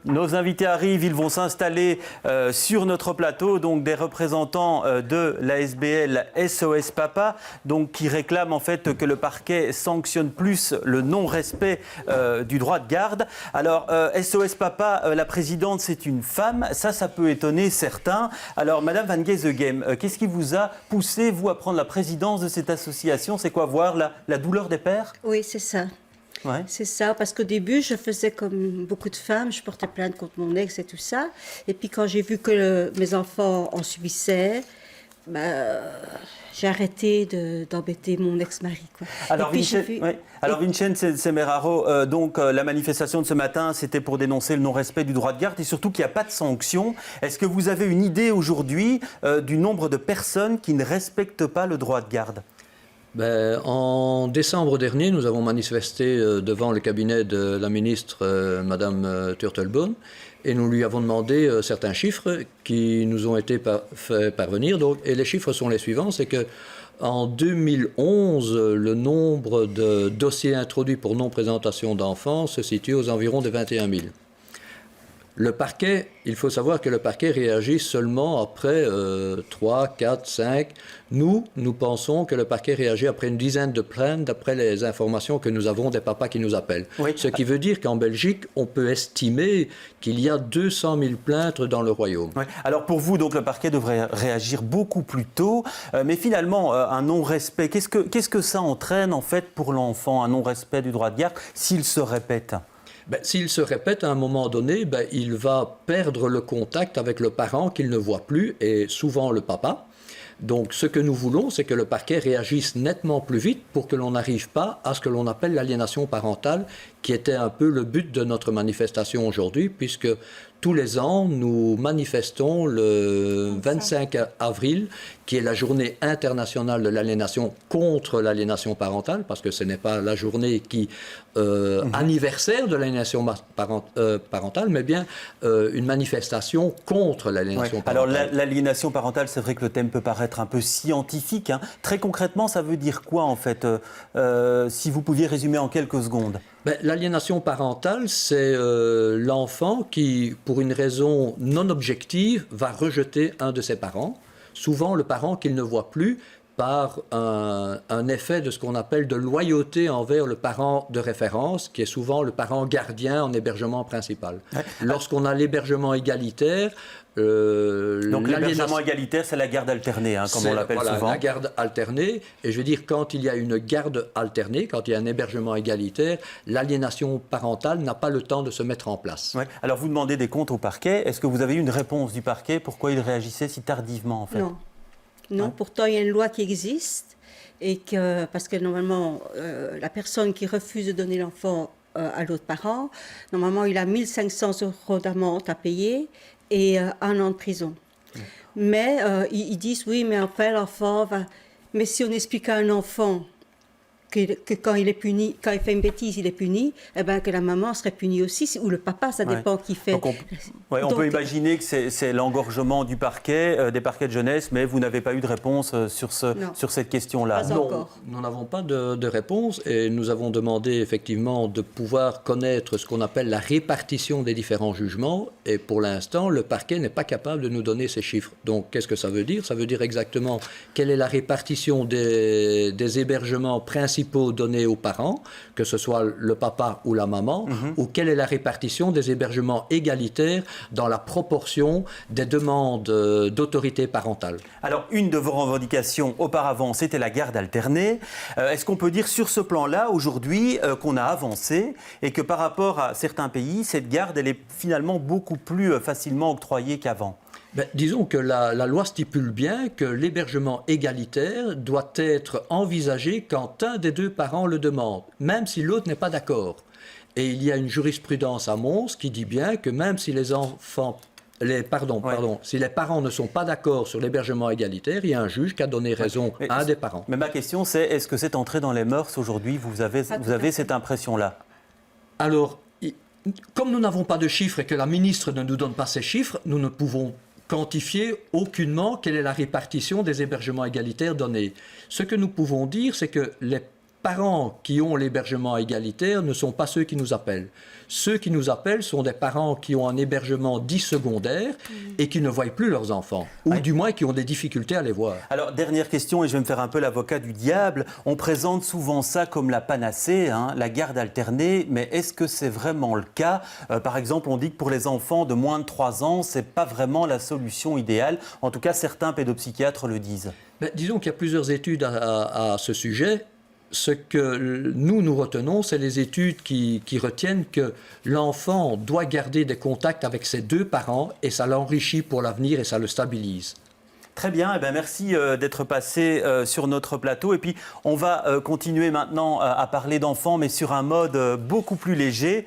Nos invités arrivent, ils vont s'installer sur notre plateau, donc des représentants de l'ASBL SOS Papa, donc qui réclament en fait que le parquet sanctionne plus le non-respect du droit de garde. Alors SOS Papa, la présidente c'est une femme, ça peut étonner certains. Alors Madame Van Geesegem, qu'est-ce qui vous a poussé vous à prendre la présidence de cette association? C'est quoi, voir la douleur des pères? Oui, c'est ça. Ouais. C'est ça, parce qu'au début, je faisais comme beaucoup de femmes, je portais plainte contre mon ex et tout ça. Et puis quand j'ai vu que mes enfants en subissaient, j'ai arrêté d'embêter mon ex-mari. Alors, Vincenzo Semeraro, donc la manifestation de ce matin, c'était pour dénoncer le non-respect du droit de garde et surtout qu'il n'y a pas de sanction. Est-ce que vous avez une idée aujourd'hui du nombre de personnes qui ne respectent pas le droit de garde ? En décembre dernier, nous avons manifesté devant le cabinet de la ministre Madame Turtelbaum et nous lui avons demandé certains chiffres qui nous ont été fait parvenir. Et les chiffres sont les suivants, c'est que en 2011, le nombre de dossiers introduits pour non-présentation d'enfants se situe aux environs de 21 000. Le parquet, il faut savoir que le parquet réagit seulement après 3, 4, 5. Nous pensons que le parquet réagit après une dizaine de plaintes, d'après les informations que nous avons des papas qui nous appellent. Oui. Ce qui veut dire qu'en Belgique, on peut estimer qu'il y a 200 000 plaintes dans le royaume. Oui. Alors pour vous, donc, le parquet devrait réagir beaucoup plus tôt. Mais finalement, un non-respect, qu'est-ce que ça entraîne en fait pour l'enfant, un non-respect du droit de garde, s'il se répète ? S'il se répète, à un moment donné, il va perdre le contact avec le parent qu'il ne voit plus, et souvent le papa. Donc ce que nous voulons, c'est que le parquet réagisse nettement plus vite pour que l'on n'arrive pas à ce que l'on appelle l'aliénation parentale, qui était un peu le but de notre manifestation aujourd'hui, puisque tous les ans, nous manifestons le 25 avril, qui est la journée internationale de l'aliénation contre l'aliénation parentale, parce que ce n'est pas la journée qui anniversaire de l'aliénation parentale, mais bien une manifestation contre l'aliénation parentale. Alors l'aliénation parentale, c'est vrai que le thème peut paraître un peu scientifique. Très concrètement, ça veut dire quoi en fait, si vous pouviez résumer en quelques secondes? L'aliénation parentale, c'est l'enfant qui, pour une raison non objective, va rejeter un de ses parents, souvent le parent qu'il ne voit plus, par un effet de ce qu'on appelle de loyauté envers le parent de référence, qui est souvent le parent gardien en hébergement principal. Ouais. Lorsqu'on a l'hébergement égalitaire... Donc l'hébergement égalitaire, c'est la garde alternée, comme on l'appelle souvent. La garde alternée, et je veux dire, quand il y a une garde alternée, quand il y a un hébergement égalitaire, l'aliénation parentale n'a pas le temps de se mettre en place. Ouais. Alors vous demandez des comptes au parquet, est-ce que vous avez eu une réponse du parquet? Pourquoi il réagissait si tardivement en fait? Non, pourtant il y a une loi qui existe, et parce que normalement, la personne qui refuse de donner l'enfant à l'autre parent, normalement il a 1 500 € d'amende à payer et 1 an de prison. Mais ils disent, oui, mais après l'enfant va... Mais si on explique à un enfant que quand il est puni, quand il fait une bêtise, il est puni, que la maman serait punie aussi, ou le papa, ça dépend qui fait. Donc on peut imaginer que c'est l'engorgement du parquet, des parquets de jeunesse, mais vous n'avez pas eu de réponse sur cette question-là. Non, nous n'avons pas de réponse et nous avons demandé effectivement de pouvoir connaître ce qu'on appelle la répartition des différents jugements et pour l'instant, le parquet n'est pas capable de nous donner ces chiffres. Donc qu'est-ce que ça veut dire? Ça veut dire exactement quelle est la répartition des hébergements principaux donnés aux parents, que ce soit le papa ou la maman, ou quelle est la répartition des hébergements égalitaires dans la proportion des demandes d'autorité parentale. Alors, une de vos revendications auparavant, c'était la garde alternée. Est-ce qu'on peut dire sur ce plan-là, aujourd'hui, qu'on a avancé et que par rapport à certains pays, cette garde, elle est finalement beaucoup plus facilement octroyée qu'avant? Disons que la loi stipule bien que l'hébergement égalitaire doit être envisagé quand un des deux parents le demande, même si l'autre n'est pas d'accord. Et il y a une jurisprudence à Mons qui dit bien que même si si les parents ne sont pas d'accord sur l'hébergement égalitaire, il y a un juge qui a donné raison à un des parents. Mais ma question c'est, est-ce que c'est entré dans les mœurs aujourd'hui? Vous avez cette impression-là? Alors, comme nous n'avons pas de chiffres et que la ministre ne nous donne pas ces chiffres, nous ne pouvons quantifier aucunement quelle est la répartition des hébergements égalitaires donnés. Ce que nous pouvons dire, c'est que parents qui ont l'hébergement égalitaire ne sont pas ceux qui nous appellent. Ceux qui nous appellent sont des parents qui ont un hébergement dit secondaire et qui ne voient plus leurs enfants, ou du moins qui ont des difficultés à les voir. Alors, dernière question, et je vais me faire un peu l'avocat du diable. On présente souvent ça comme la panacée, hein, la garde alternée, mais est-ce que c'est vraiment le cas? Par exemple, on dit que pour les enfants de moins de 3 ans, ce n'est pas vraiment la solution idéale. En tout cas, certains pédopsychiatres le disent. Ben, disons qu'il y a plusieurs études à ce sujet. Ce que nous retenons, c'est les études qui retiennent que l'enfant doit garder des contacts avec ses deux parents et ça l'enrichit pour l'avenir et ça le stabilise. Très bien, eh bien merci d'être passé sur notre plateau. Et puis, on va continuer maintenant à parler d'enfants, mais sur un mode beaucoup plus léger.